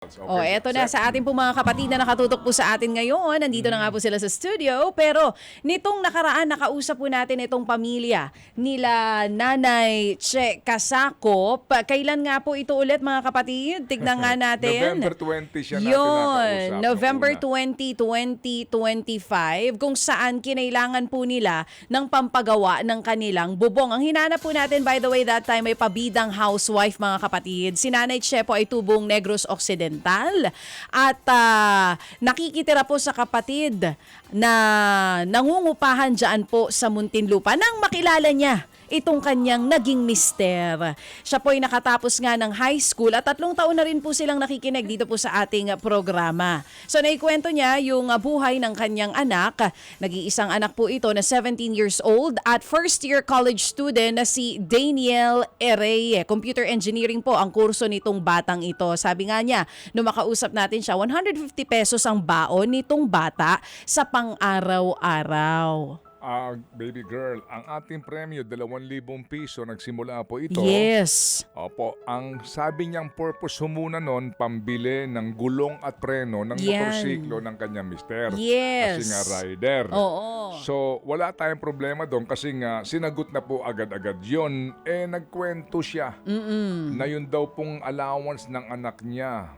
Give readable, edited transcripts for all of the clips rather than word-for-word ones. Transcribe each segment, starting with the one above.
Oh, eto na sa ating po mga kapatid na nakatutok po sa atin ngayon. Nandito na nga po sila sa studio. Pero nitong nakaraan, nakausap po natin itong pamilya nila Nanay Che Casacop. Kailan nga po ito ulit mga kapatid? Tignan nga natin. November 20 siya natin Yun, nakausap. November 20, 2025, kung saan kinailangan po nila ng pampagawa ng kanilang bubong. Ang hinanap po natin, by the way, that time ay pabidang housewife mga kapatid. Si Nanay Che po ay tubong Negros Occidental at nakikitira po sa kapatid na nangungupahan dyan po sa Muntinlupa nang makilala niya itong kanyang naging mister. Siya po ay nakatapos nga ng high school at 3 taon na rin po silang nakikinig dito po sa ating programa. So naikwento niya yung buhay ng kanyang anak. Nag-iisang anak po ito na 17 years old at first year college student na si Daniel Ereye. Computer engineering po ang kurso nitong batang ito. Sabi nga niya, nung makausap natin siya, 150 pesos ang baon nitong bata sa pang-araw-araw. Baby girl, ang ating premyo, 2,000 piso, nagsimula po ito. Yes. Opo, ang sabi niyang purpose muna nun, pambili ng gulong at preno ng motorsiklo ng kanyang mister. Yes. Kasi nga rider. Oo. So, wala tayong problema doon kasi nga sinagot na po agad-agad yon. Nagkwento siya na yun daw pong allowance ng anak niya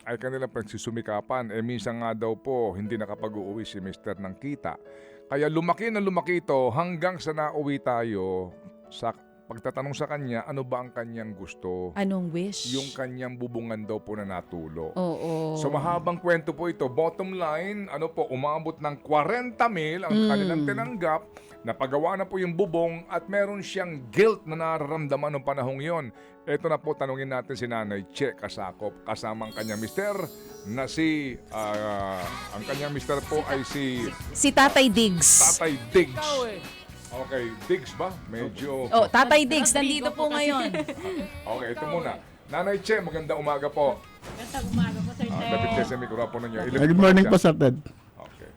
ay kanila pagsusumikapan. Minsan nga daw po, hindi nakapag-uuwi si mister ng kita. Kaya lumaki na lumaki ito hanggang sa nauwi tayo sa pagtatanong sa kanya, ano ba ang kanyang gusto? Anong wish? Yung kanyang bubungan daw po na natulo. Oo. So mahabang kwento po ito. Bottom line, umabot ng 40,000 ang kanilang tinanggap. Napagawa na po yung bubong at meron siyang guilt na nararamdaman ng panahong yon. Ito na po, tanungin natin si Nanay Che Casacop kasama ang kanyang mister na ang kanyang mister po ay Si Tatay Diggs. Tatay Diggs. Okay, Diggs ba? Medyo... Oh, Tatay Diggs, nandito po ngayon. Okay, ito muna. Nanay Che, magandang umaga po. Magandang umaga po, Sir Ted. Dapat sa mikropono niyo. Good morning po, Sir Ted. Okay.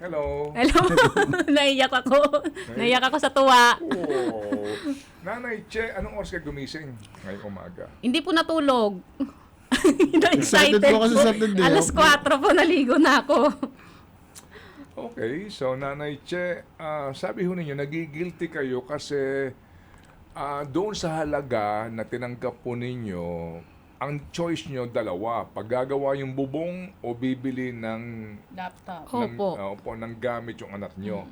Hello. Hello. Naiyak ako. Naiyak ako sa tuwa. Oh. Nanay Che, anong oras ka gumising ngayong umaga? Hindi po natulog. Excited po kasi, Sir Ted. Alas 4 po naligo na ako. Okay, so Nanay Che, sabi ho ninyo, nagigilty kayo kasi doon sa halaga na tinanggap po ninyo, ang choice nyo dalawa, paggagawa yung bubong o bibili ng Laptop. Opo. ng gamit yung anak nyo.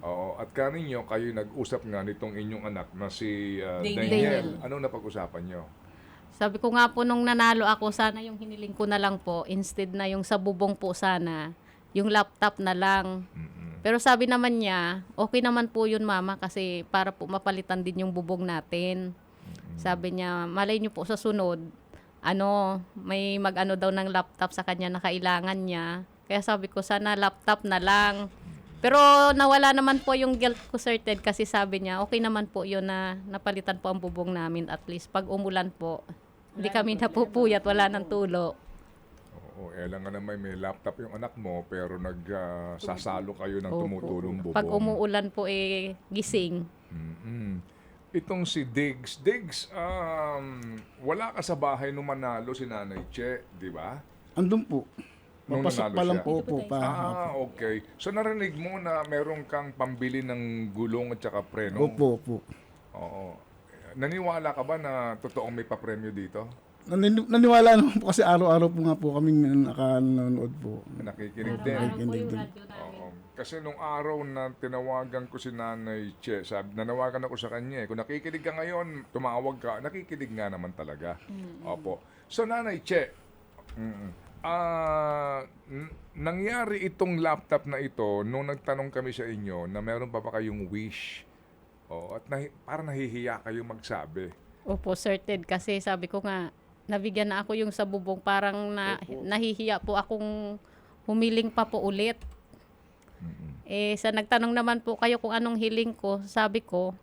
Oo, at kaninyo, kayo nag-usap nga nitong inyong anak na si Daniel. Anong napag-usapan nyo? Sabi ko nga po nung nanalo ako, sana yung hiniling ko na lang po, instead na yung sa bubong po sana, yung laptop na lang. Pero sabi naman niya, okay naman po yun mama kasi para po mapalitan din yung bubong natin. Sabi niya, malay niyo po sa sunod, may mag-ano daw ng laptop sa kanya na kailangan niya. Kaya sabi ko, sana laptop na lang. Pero nawala naman po yung guilt ko, Sir Ted, kasi sabi niya, okay naman po yun na napalitan po ang bubong namin. At least pag umulan po, hindi kami napupuyat, wala ng tulo. Oo, lang nga naman may laptop yung anak mo pero nagsasalo kayo ng Opo. tumutulong bubong. Pag umuulan po, gising. Itong si Diggs, wala ka sa bahay nung manalo si Nanay Che, di ba? Andun po. Nung Mapasok nanalo pa lang siya? po po pa. Okay. So narinig mo na meron kang pambili ng gulong at saka preno? Opo, opo. Oo. Naniwala ka ba na totoong may papremyo dito? Naniwala naman po kasi araw-araw po nga po kaming nakanonood po. Nakikinig din. Nakikinig din. Oo. Kasi nung araw na tinawagan ko si Nanay Che, nanawagan ako sa kanya kung nakikinig ka ngayon, tumawag ka, nakikinig nga naman talaga. Opo. So Nanay Che, nangyari itong laptop na ito nung nagtanong kami sa inyo na meron pa ba kayong wish? At parang nahihiya kayo magsabi. Opo, Sir Ted, kasi sabi ko nga, nabigyan na ako yung sa bubong, parang nahihiya po akong humiling pa po ulit. Sa nagtanong naman po kayo kung anong hiling ko, sabi ko,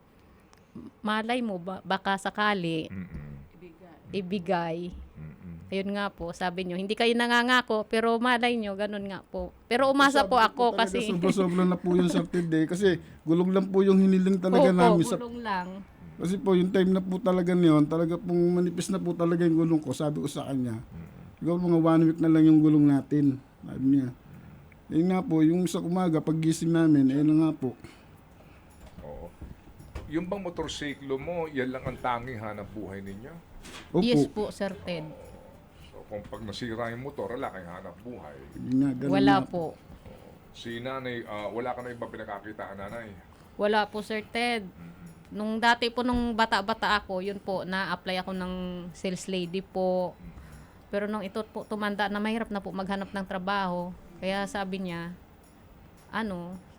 malay mo, baka sakali, ibigay. Ayun nga po, sabi nyo, hindi kayo nangangako, pero malay nyo, ganun nga po. Pero umasa po ako kasi... Sobra-sobra na po yung Sir Ted eh. Kasi gulong lang po yung hiniling talaga namin. Gulong lang. Kasi po, yung time na po talaga niyon, talaga pong manipis na po talaga yung gulong ko. Sabi ko sa kanya, Siguro mga 1 week na lang yung gulong natin. Sabi niya. Yun nga po, yung sa umaga, paggising namin, ayun na nga po. Oo. Yung bang motorsiklo mo, yan lang ang tanging hanap buhay ninyo? Opo. Yes po, Sir Ted. So kung pag nasira yung motor, wala kayong hanap buhay. Yun nga, ganun Wala nga po. Si nanay, wala ka na ibang pinakakitaan, nanay. Wala po, Sir Ted. Nung dati po, nung bata-bata ako, yun po, na-apply ako ng sales lady po. Pero nung ito po tumanda na mahirap na po maghanap ng trabaho. Kaya sabi niya,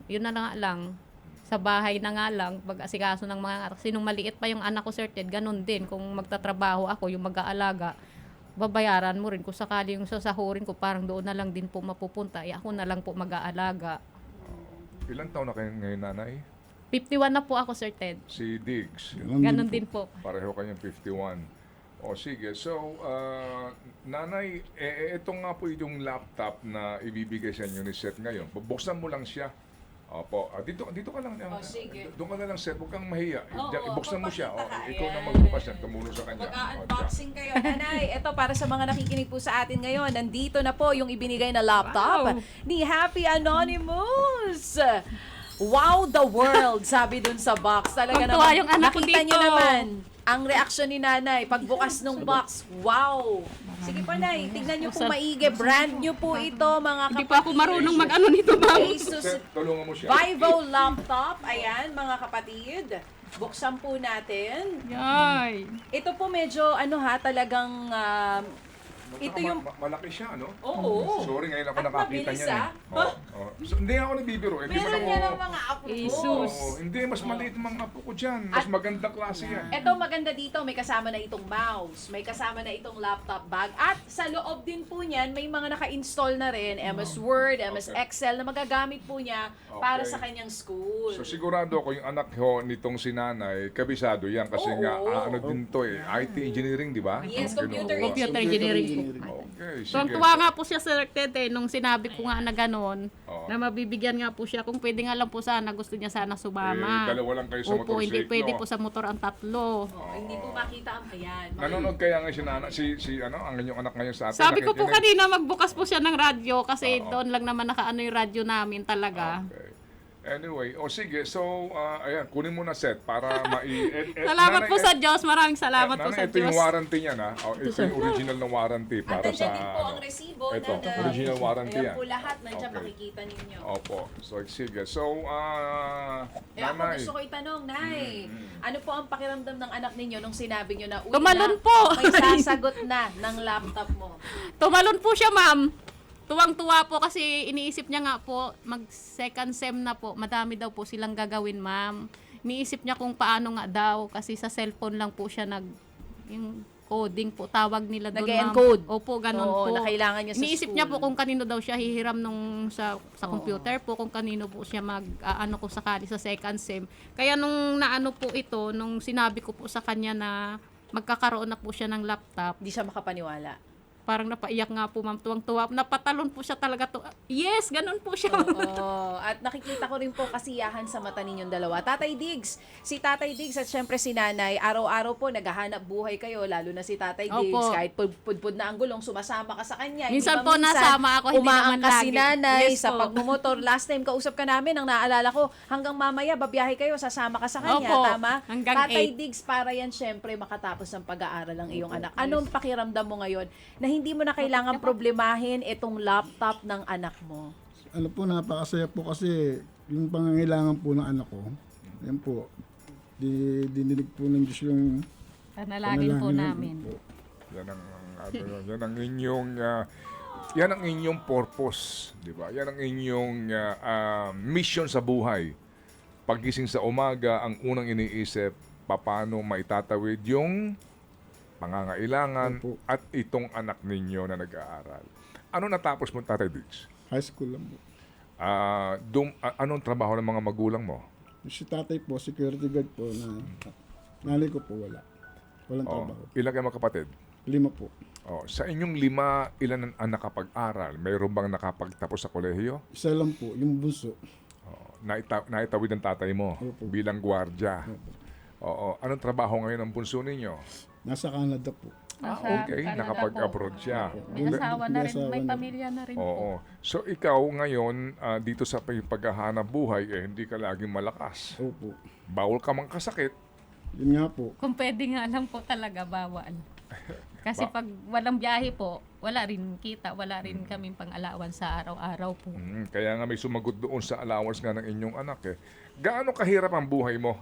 yun na nga lang, sa bahay na nga lang, pag-asikaso ng mga, kasi nung maliit pa yung anak ko, Sir Ted, ganun din. Kung magtatrabaho ako, yung mag-aalaga, babayaran mo rin. Kung sakali yung sasahurin ko, parang doon na lang din po mapupunta. Ako na lang po mag-aalaga. Ilan taon na kayo ngayon, nanay? 51 na po ako, Sir Ted. Si Diggs. Ganun din po. Pareho kayong 51. O sige, so nanay, ito nga po yung laptop na ibibigay sa inyo ni Seth ngayon. Bubuksan mo lang siya. Opo, dito ka lang. sige. Doon ka na lang, Seth. Huwag kang mahiya. Oo, Ibuksan mo siya. papakita ka. Ikaw na Ayan. magbukas yan. Tumulong sa kanya. Mag-unboxing kayo, nanay. Ito para sa mga nakikinig po sa atin ngayon. Nandito na po yung ibinigay na laptop ni Happy Anonymous. Wow, the world, sabi dun sa box. Talaga Tuwang-tuwa naman. yung anak ko Nakita niyo dito. naman ang reaksyon ni nanay pagbukas ng box. Wow. Sige po, nay. Tignan niyo po maigi. Brand new po ito, mga Hindi kapatid. pa ako marunong mag-ano nito, ma'am. Asus Seth, tulungan mo siya. Vivo laptop. Ayan, mga kapatid. Buksan po natin. Yay. Ito po medyo talagang ito yung Malaki siya, no? Oo. Sorry, ngayon ako At nakakita mabilis, niyan. So, hindi ako nabibiro. Hindi meron man niya ako... ng mga apo ko. Jesus. Hindi, mas maliit mga apo ko dyan. Mas magandang klase yan. Ito maganda dito, may kasama na itong mouse, may kasama na itong laptop bag, at sa loob din po niyan, may mga naka-install na rin, MS Word, MS Okay. Excel, na magagamit po niya para Okay. sa kanyang school. So sigurado ako yung anak ho nitong si nanay, kabisado yan kasi Oo. nga ano din to IT engineering, di ba? Yes, Ang computer kinukuha. Computer engineering po. Okay, sige. Tuwang-tuwa nga po siya, Sir Ted, nung sinabi ko nga na gano'n, Oo. na mabibigyan nga po siya. Kung pwede nga lang po sana, gusto niya sana sumama. Dalawa lang kayo sa Opo, hindi motorsiklo. pwede po sa motor ang tatlo. Hindi po makita ang ayan. Nanonood kaya nga si nana, ang inyong anak ngayon sa atin. Sabi ko po nakikinig? kanina, magbukas po siya ng radyo kasi doon lang naman nakaano yung radyo namin talaga. Okay. Anyway, sige. So, ayan, kunin mo na set para Salamat po sa Diyos. Maraming salamat po sa Ito yung Diyos. warranty niya, na. Ito yung original na warranty At para sa... nandiyan din po ang resibo Ito, na original warranty ayan yan. po lahat, nandiyan Okay. makikita ninyo. Opo. So, sige. So, Eh ako nanay. gusto ko itanong, Nay, ano po ang pakiramdam ng anak ninyo nung sinabi nyo na, uy, Tumalon na, po. may sasagot na ng laptop mo? Tumalon po siya, ma'am. Tuwang-tuwa po kasi iniisip niya nga po, mag second sem na po, madami daw po silang gagawin, ma'am. Iniisip niya kung paano nga daw kasi sa cellphone lang po siya yung coding po, tawag nila doon, ma'am. Nag-encode. Opo, ganun Oo, po. na kailangan niya sa Iniisip school. niya po kung kanino daw siya hihiram sa computer po, kung kanino po siya kung sakali sa second sem. Kaya nung naano po ito, nung sinabi ko po sa kanya na magkakaroon na po siya ng laptop, Hindi siya makapaniwala. parang napaiyak nga po, ma'am, tuwang-tuwa. Napatalon po siya talaga to. Yes, ganun po siya. Oo. At nakikita ko rin po kasiyahan sa mata ninyong dalawa. Tatay Diggs, si Tatay Diggs at syempre si Nanay, araw-araw po naghahanap buhay kayo, lalo na si Tatay Diggs. Opo. Kahit pudpud na ang gulong, sumasama ka sa kanya. Minsan Di ba po nasama ako, hindi umaangkas naman si lagi. Nanay Yes sa po. pagmumotor. Last time kausap ka namin, ang naalala ko, hanggang mamaya babiyahe kayo, sasama ka sa kanya. Opo. Tama? Hanggang Tatay 8. Diggs, para yan syempre makatapos ng pag-aaral ang iyong anak. Anong pakiramdam mo ngayon na hindi mo na kailangan problemahin itong laptop ng anak mo? Ano po, napakasaya po kasi yung pangangailangan po ng anak ko, yan po, dinilig po ng Diyos yung Panalangin po panalangin namin. po. Yan ang inyong yan ang inyong purpose, di ba? Yan ang inyong mission sa buhay. Pagising sa umaga, ang unang iniisip, paano maitatawid yung pangangailangan Opo. at itong anak ninyo na nag-aaral. Ano natapos mo, Tatay Diggs? High school lang po. Anong trabaho ng mga magulang mo? Si tatay po, security guard po na nanay ko po wala. Walang Oh, trabaho. ilan kayo magkapatid? 5 po. Oh, sa inyong 5, ilan ang nakapag-aral? Mayroon bang nakapagtapos sa kolehiyo? Isa lang po, yung bunso. Oh, naitawid ng tatay mo Opo. bilang gwardya. Oo. Anong trabaho ngayon ang bunso ninyo? Nasa Canada po. Nasa Okay. Canada Nakapag-abroad siya. May asawa na May rin, asawa may na. pamilya na rin po. Oo. So ikaw ngayon, dito sa paghahanap buhay, hindi ka laging malakas. Opo. Bawal ka mang kasakit. Yun nga po. Kung pwede nga lang po talaga, bawal. Kasi pag walang biyahe po, wala rin kita, wala rin kaming pang-alawan sa araw-araw po. Kaya nga may sumagot doon sa allowance nga ng inyong anak eh. Gaano kahirap ang buhay mo,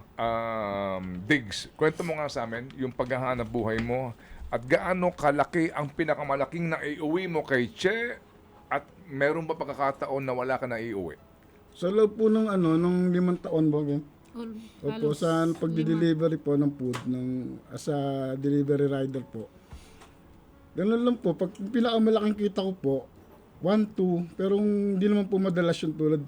Diggs? Kwento mo nga sa amin yung paghahanap buhay mo at gaano kalaki ang pinakamalaking naiuwi mo kay Che at meron ba pagkakataon na wala ka naiuwi? Sa loob po ng nung 5 taon ba? Opo, sa pagdi-delivery po ng food as a delivery rider po. Ganun lang po, pag pinakamalaking kita ko po, 1, 2, pero hindi naman po madalas yung tulad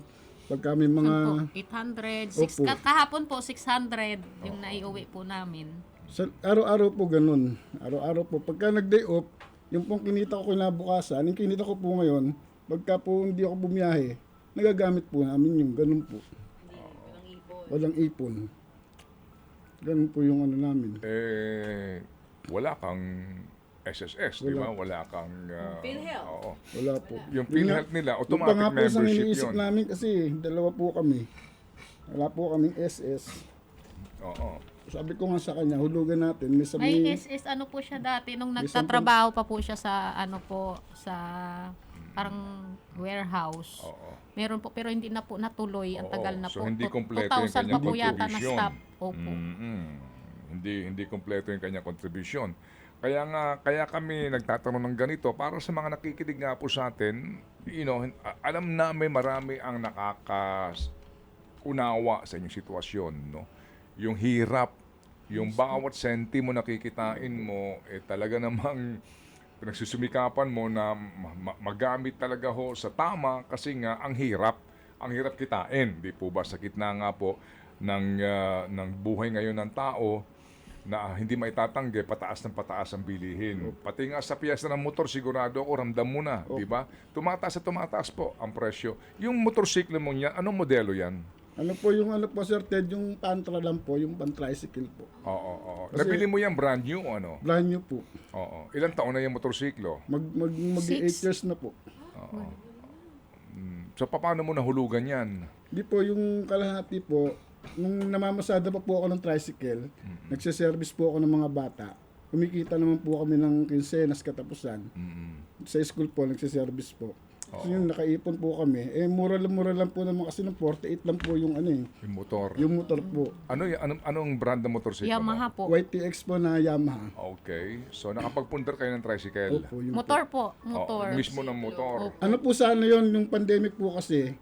pag kami mga... 800, Opo. kahapon po 600 yung naiuwi po namin. Sa, araw-araw po ganun. Araw-araw po. Pagka nag-day off, yung pong kinita ko kinabukasan, yung kinita ko po ngayon, pagka po hindi ako bumiyahe, nagagamit po namin yung ganun po. Walang ipon. Ganun po yung namin. Wala kang SSS, di ba? Wala kang... PhilHealth. Oo. Wala po. Yung PhilHealth nila, Yung pa automatic nga po sa membership iniisip yun. namin kasi dalawa po kami. Wala po kaming SS. Oo. Sabi ko nga sa kanya, hulugan natin. May sabi, May SS ano po siya dati nung nagtatrabaho pa po siya sa sa parang warehouse. Oo. Meron po pero hindi na po natuloy, ang Oo. tagal na So, po. hindi kompleto yung 2000 pa kanyang po yata na contribution. stop. Opo. Hindi kompleto yung kanyang kontribusyon. Kaya kami nagtatanong ng ganito para sa mga nakikinig nga po sa atin, alam namin marami ang nakakaunawa sa inyong sitwasyon, no? Yung hirap, yung bawat sentimo nakikitain mo, talaga namang pinagsusumikapan mo na magamit talaga ho sa tama kasi nga ang hirap kitain, di po ba? Sa gitna nga po ng buhay ngayon ng tao na hindi maitatanggi, pataas ang bilihin. Pati nga sa piyesta ng motor, sigurado ako, ramdam mo na, di ba? Tumataas po ang presyo. Yung motorsiklo mo niya, anong modelo yan? ano po sir Ted, yung pantra lang po, yung pan-tricycle po. Oo. Nabili mo yan brand new, ano? Brand new po. Oo. Ilang taon na yung motorsiklo? Mag 8 years na po. So, paano mo nahulugan yan? Di po, yung kalahati po, nung namamasada pa po ako ng tricycle, nagsiservice po ako ng mga bata. Kumikita naman po kami ng kinsenas katapusan. Sa school po, nagsiservice po. So yun, nakaipon po kami. Mura lang po naman kasi ng 48 lang po yung Yung motor. yung motor po. Anong brand ng motorsiklo Yamaha mo? po. YTX po na Yamaha. Okay. So, nakapagpundar kayo ng tricycle. Opo, yung Motor po, Oo, motor. mismo ng motor. Ano po sana yun, yung pandemic po kasi,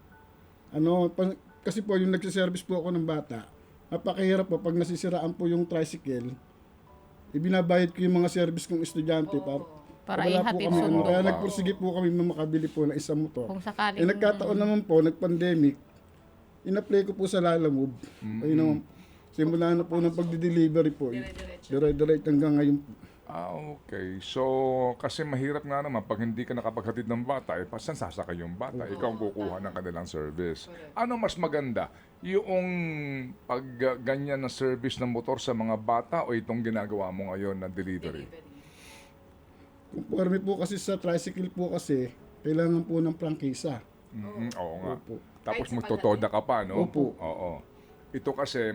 kasi po yung nagsiservice po ako ng bata, napakahirap po pag nasisiraan po yung tricycle, ibinabayad ko yung mga service kong estudyante Para wala po ihatid kami, sundo. kaya nagpursige po kami na makabili po ng isang motor. Kung sakaling Nagkataon naman po, nag-pandemic, in-apply ko po sa Lalamove. Ayun naman, simula na po ng pagdi-delivery po. Dire-direct hanggang ngayon po. Okay. So, kasi mahirap nga naman pag hindi ka nakapaghatid ng bata, pasan sasakay yung bata, ikaw ang kukuha ng kanilang service. Ano mas maganda? Yung pag ganyan na service ng motor sa mga bata o itong ginagawa mo ngayon na delivery? Conforme po kasi sa tricycle po kasi, kailangan po ng prangkisa. Oo nga. Opo. Tapos magtotoda ka pa, no? Opo. Oo. Ito kasi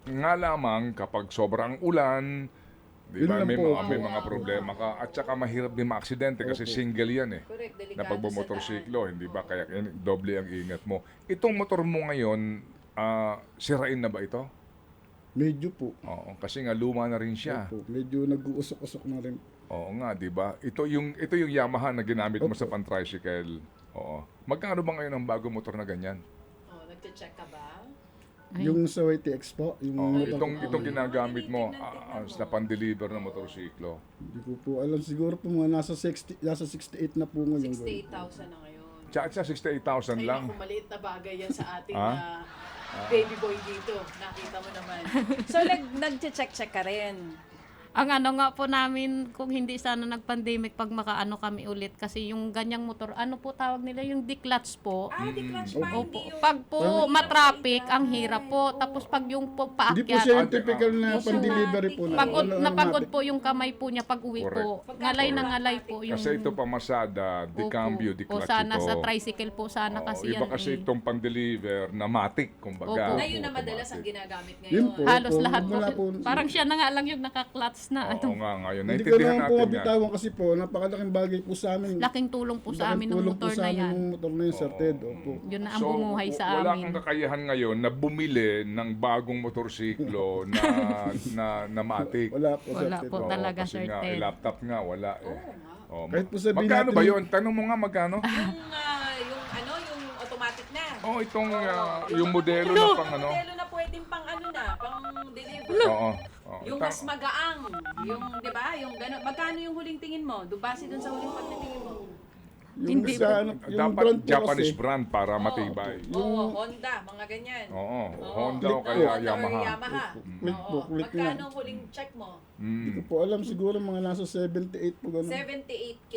nga lamang kapag sobrang ulan, di ba, Yun lang may po. mga problema ka at saka mahirap din maaksidente kasi single yan eh. Correct, Na pagbumotorsiklo, hindi ba? Kaya doble ang ingat mo. Itong motor mo ngayon, sirain na ba ito? Medyo po. Oo, kasi nga luma na rin siya. Opo. Medyo nag-uusok-usok na rin. Oo nga, di ba? Ito yung Yamaha na ginamit mo sa pan-tricycle. Oo. Magkano ba ngayon ang bago motor na ganyan? Nagche-check ka ba? Yung sa YTX po, yung Oo, motor itong ginagamit mo sa pan-deliver ng motorsiklo. Hindi ko po alam, siguro po mga nasa 68 na po ngayon. 68,000 na ngayon. Sa 68,000 lang. Naku, maliit na bagay yan sa ating Ah? baby boy dito. Nakita mo naman. So, nagche-check-check ka rin. Ang ano nga po namin, kung hindi sana nag-pandemic, pag makaano kami ulit, kasi yung ganyang motor, ano po tawag nila, yung declutch po. Di clutch pa, Opo. hindi yung... Pag po matraffic, ang hirap po. Tapos pag yung po Hindi po paakyat, siya yung typical na pan-delivery po. pagod, Ano, napagod automatic. po yung kamay po niya pag uwi po. Ngalay na ngalay po yung... Kasi ito pamasada, di Opo. cambio, di O clutch sana ito. sa tricycle po sana kasi Iba yan. kasi eh. itong pang-deliver na matic, kumbaga. Opo. Na yun na madalas ang ginagamit Yun ngayon. po. Halos Opo, lahat po. wala po. Parang siya na nga lang yung naka-clutch na. Oo nga, ngayon. Hindi ko Naintindihan naman po natin yan. mabitawan kasi po, napakalaking bagay po sa amin. Laking tulong po sa amin ng Tulong po motor sa na amin yan. ng motor na yun, Sir Ted. Opo. Yun na ang bumuhay sa wala amin. kang kakayahan ngayon na bumili ng bagong motorsiklo na matic. Wala po, Sir Wala Ted. po Oo, talaga, kasi Sir nga, Ted. laptop nga, wala eh. Oh, Kahit po sabihin magkano natin- ba yun? Tanong mo nga, magkano? Yung ano, yung automatic na. Oh, itong yung modelo na pang ano. Modelo na pwedeng pang ano na, pang deliver. Oo. Yung mas magaang, yung, di ba, yung gano'n. Magkano yung huling tingin mo? Base dun sa huling pagtitingin mo? Yung Hindi sa, ano, yung Dapat brand po Japanese kasi, brand para matibay. Oo, Honda, mga ganyan. Oo, Oo. Honda o Honda kaya or Yamaha. Click Oo. po, click nga. Magkano huling check mo? Hindi ko po alam, siguro mga nasa 78 po gano'n. 78K.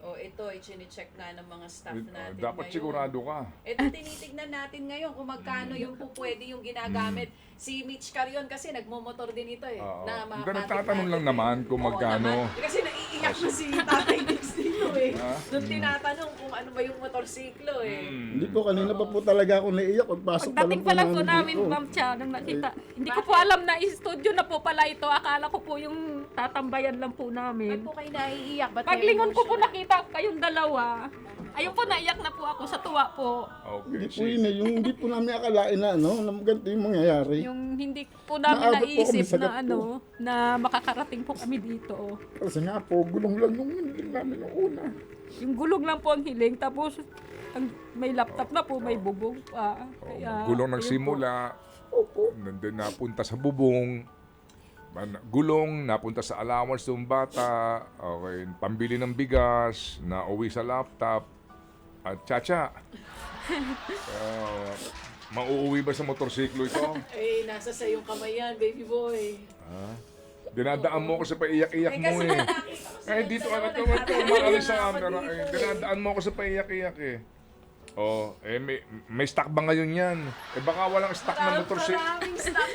O ito, i-check na ng mga staff natin Dapat ngayon. sigurado ka. Ito tinitignan natin ngayon kung magkano yung po pwede yung ginagamit. Si Mitch Carion kasi nagmomotor din ito eh. Oo. Na Hindi, matik nagtatanong natin lang eh. naman kung Oo magkano. naman. Kasi naiiyak na si Tatay Nix dito eh. Doon tinatanong kung ano ba yung motorsiklo eh. Hindi po, kanina pa po talaga ako naiiyak. Pagpasok Pagdating pa lang po dito. namin, Ma'am Cha, nung nakita. Hindi ko po alam na studio na po pala ito. Akala ko po yung tatambayan lang po Ba't namin. po kayo naiiyak? Ba't Paglingon ko po emotional? nakita kayong dalawa. Ayun po, naiyak na po ako sa tuwa po. Okay, Hindi po yun eh. Yung hindi po namin akalain na ano, na ganito yung mangyayari. Yung hindi po namin Naabot po kami naisip sa na gato. ano, na makakarating po kami dito. Kasi nga po, gulong lang yung hiling namin noong una. Yung gulong lang po ang hiling, tapos may laptop na po, may bubong pa. Kaya, Gulong ayun nagsimula, Opo. nandun napunta sa bubong, gulong, napunta sa allowance ng bata, okay, pambili ng bigas, nauwi sa laptop, at Chacha, mauuwi ba sa motorsiklo ito? Eh, nasa sa yung kamay yan, baby boy. Dinadaan mo ako sa paiyak-iyak mo kasi eh. nakita ko sa Eh, dito dalawa, ano to, umalis sa nagkakaroon camera. ako Eh, dito. dinadaan mo ako sa paiyak-iyak eh. Oh, may stock ba ngayon yan? Eh baka walang stock na motorsiklo. Maraming stock.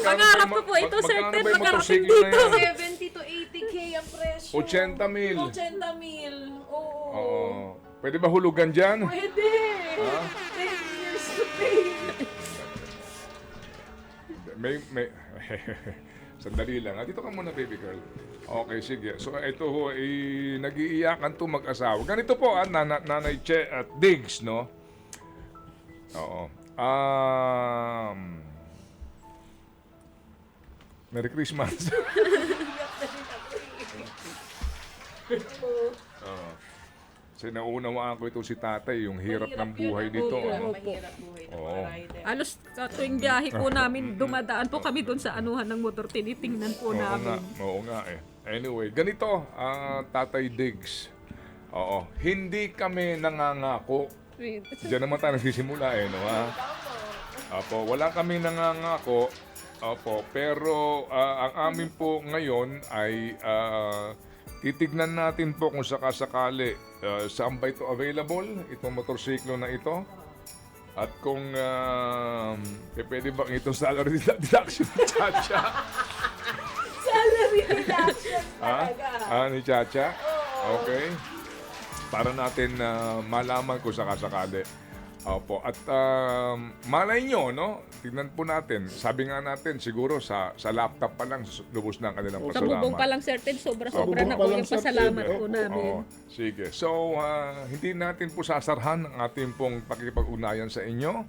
Pangarap ko po ito, Sir Ted, ba yung makarating motorsiklo na dito. yan? 70 to 80K ang presyo. 80 mil. 80 mil. Oo. Oo. Pwede ba hulugan dyan? Pwede. 10 years to pay. May sandali lang. Dito ka muna, baby girl. Okay, sige. So, ito ho, nag-iiyakan to mag-asawa. Ganito po, Nanay Che at Diggs, no? Oo. Merry Christmas. Oo. Kasi naunawaan ko ito si tatay, yung hirap ng buhay nito. ano? Mahirap buhay ng Oo. mga rider. Alos tuwing biyahe po namin, dumadaan po kami doon sa anuhan ng motor, tinitingnan po namin. Oo nga eh. Anyway, ganito, Tatay Diggs. Oo, hindi kami nangangako. Diyan naman tayo nagsisimula eh, no ha? Opo, wala kami nangangako. Opo, pero ang amin po ngayon ay titignan natin po kung sakasakali saan ba ito available, itong motorsiklo na ito. At kung pwede bang itong salary deduction ni Chacha? Salary reduction Ha? talaga. Ni Chacha? Okay. Para natin malaman kung sakasakali. Opo. At malay nyo, no? Tignan po natin. Sabi nga natin, siguro sa laptop pa lang, lubos na ang kanilang Sa pasalamat. bubong pa lang, Sir Ted, sobra-sobra Sa na bubong po pa lang, yung Sir pasalamat Ted. po namin. Oo. Sige. So, hindi natin po sasarhan ang ating pong pakikipag-unayan sa inyo.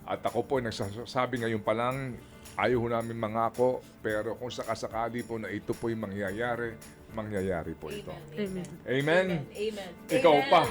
At ako po nagsasabi ngayon pa lang, ayaw ho namin mangako, pero kung sakasakali po na ito po yung mangyayari po ito. Amen. Amen? Amen. Ikaw Amen. pa.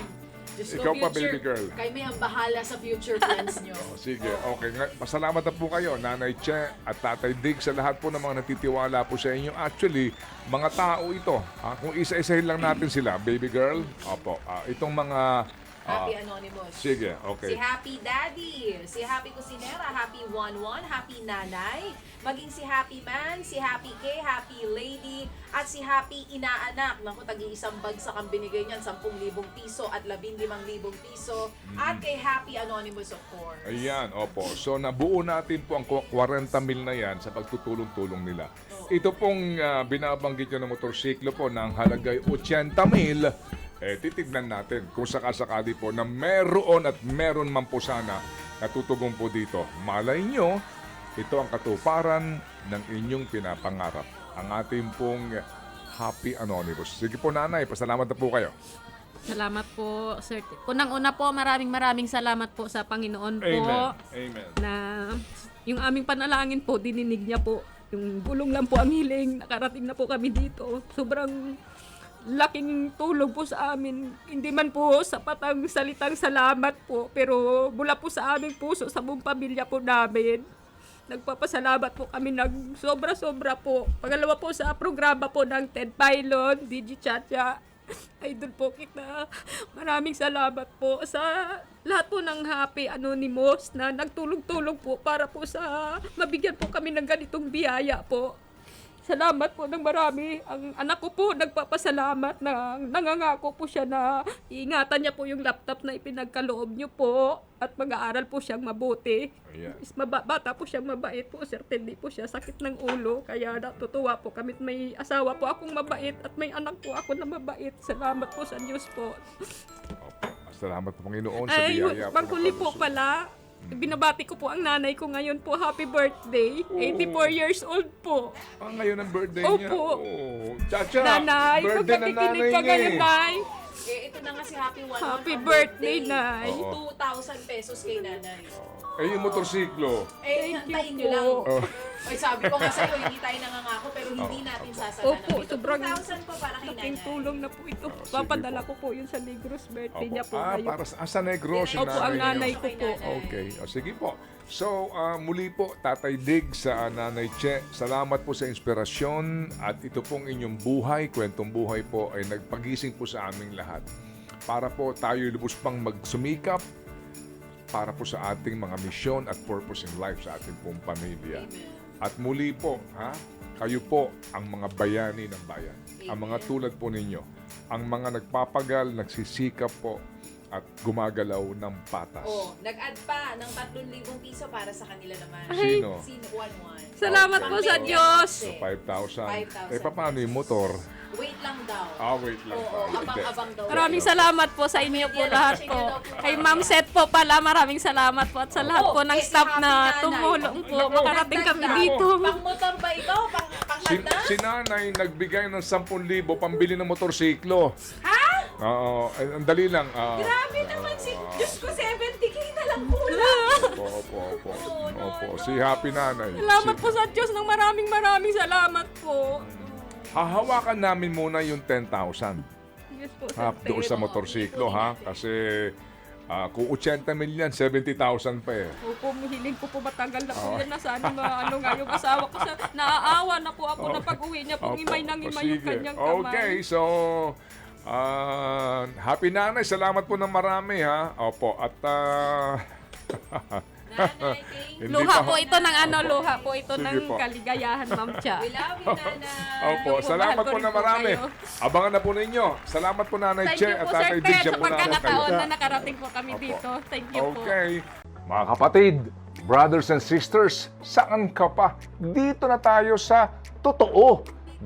Diyos ko, Ikaw pa, future, baby girl. Kayo may ang bahala sa future plans nyo. Sige, okay. Pasalamat na po kayo, Nanay Che at Tatay Dig, sa lahat po ng mga natitiwala po sa inyo. Actually, mga tao ito. Kung isa-isahin lang natin sila, baby girl, opo, itong mga Happy Anonymous. Sige, Si okay. Happy Daddy, si Happy Cusinera, Happy 11, Happy Nanay, maging si Happy Man, si Happy K, Happy Lady, at si Happy Inaanak. Naku, tag-iisang bagsak ang binigay niyan, 10,000 piso at 15,000 piso. At kay Happy Anonymous, of course. Ayan, opo. So nabuo natin po ang 40 mil na yan sa pagtutulong-tulong nila. Ito pong binabanggit nyo ng motorsiklo po ng halagay 80 mil, titignan natin kung sakasakali po na meron at meron man po sana natutugon po dito. Malay nyo, ito ang katuparan ng inyong pinapangarap. Ang ating pong Happy Anonymous. Sige po nanay, pasalamat na po kayo. Salamat po, sir. Unang-una po, maraming salamat po sa Panginoon po. Amen. Amen. Na yung aming panalangin po, dininig niya po. Yung bulong lang po ang hiling, nakarating na po kami dito. Sobrang laking tulong po sa amin. Hindi man po sapat ang salitang salamat po, pero mula po sa aming puso, sa buong pamilya po namin. Nagpapasalamat po kami ng sobra-sobra po. Pangalawa po sa programa po ng Ted Pylon, DJ Chacha. Idol po kita. Maraming salamat po sa lahat po ng Happy Anonymous na nagtulong-tulong po para po sa mabigyan po kami ng ganitong biyaya po. Salamat po ng marami. Ang anak ko po nagpapasalamat na nangangako po siya na iingatan niya po yung laptop na ipinagkaloob niyo po at mag-aaral po siyang mabuti. Ayan. Bata po siyang mabait po, certain di po siya sakit ng ulo. Kaya natutuwa po kami. May asawa po akong mabait at may anak po ako na mabait. Salamat po sa Diyos po. Opo. Salamat po Panginoon sa Ay, biyaya po. maghuli po pala. Binabati ko po ang nanay ko ngayon po. Happy birthday. 84 years old po. Ngayon ang birthday niya. Opo. Oh, Chacha, Nanay, kung birthday na nakikinig nanay ka niya ngayon, eh. Nay. Ito na nga si Happy 11. Happy ang birthday, Nay. Oo. 2,000 pesos kay nanay. Yung motorsiklo. Hantayin Thank nyo you lang. po. Ay, sabi ko nga sa'yo, hindi tayo nangangako, pero hindi natin sasaganap Opo, ito. sobrang 2,000 po para kay laking nanay. tulong na po ito. sige Papadala po. ko po yun sa Negros birthday Opo. niya po ngayon. Para sa Negros. yung Opo, ang nanay niyo. ko po. Okay. Sige po. So, muli po, Tatay Dig sa Nanay Che, salamat po sa inspirasyon at ito pong inyong buhay, kwentong buhay po ay nagpagising po sa aming lahat. Para po tayo lubos pang magsumikap para po sa ating mga misyon at purpose in life sa ating pong pamilya. At muli po, kayo po ang mga bayani ng bayan. Ang mga tulad po ninyo, ang mga nagpapagal, nagsisikap po at gumagalaw ng patas. Nag-add pa ng 3,000 piso para sa kanila naman. Sino? Sino? 1-1. Salamat po sa Diyos. So, 5,000. 5,000. Paano yung motor? Wait lang daw. Wait lang. Oo, Hindi. abang-abang daw. Maraming salamat po sa inyo po lahat po. Kay Ma'am Seth po pala, maraming salamat po. At sa lahat po ng si staff Happy na Nanay. tumulong po. Makarating kami dito. Pang motor ba ito? Panghanda? Si nanay nagbigay ng 10,000 pambili ng motorsiklo. Ha? Oo, ang dali lang. Grabe naman si... Diyos ko, 70K na lang kulang. Opo. Si Happy Nanay. Salamat po sa Diyos ng maraming salamat po. Hahawakan namin muna yung 10,000. Yes po, Doon sa Sir. motorsiklo, ha? Kasi kung 80 million, 70,000 pa eh. Opo, hiling ko po matagal na po yan na sana ano nga yung asawa ko. Naaawa na po ako na pag-uwi niya po ngimay nang ngimay yung sige. kanyang kamay. Okay, so Happy Nanay, salamat po ng marami ha. Opo, at Nanay, thank you. Hindi Luha pa- po ito ng luha po ito Sige ng po. kaligayahan, Ma'am Cha. We love you, Nanay. Opo, Mahal salamat ko po rin na po marami. kayo. Abangan na po ninyo. Salamat po Nanay Thank Che you at po, Sir Tatay Ted, Dig. sa Siya po namin pagkakataon kayo. na nakarating po kami dito. Thank you po. Okay. Mga kapatid, brothers and sisters, saan ka pa? Dito na tayo sa totoo.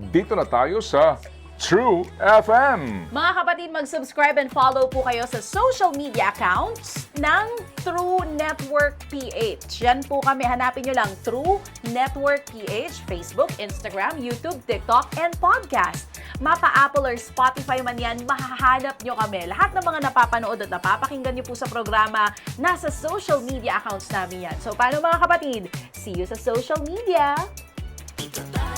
Dito na tayo sa True FM. Mga kapatid, mag-subscribe and follow po kayo sa social media accounts ng True Network PH. Yan po kami. Hanapin nyo lang True Network PH, Facebook, Instagram, YouTube, TikTok, and podcast. Mapa Apple or Spotify man yan, mahahanap nyo kami. Lahat ng mga napapanood at napapakinggan nyo po sa programa, nasa social media accounts namin yan. So, paano mga kapatid? See you sa social media! Dito tayo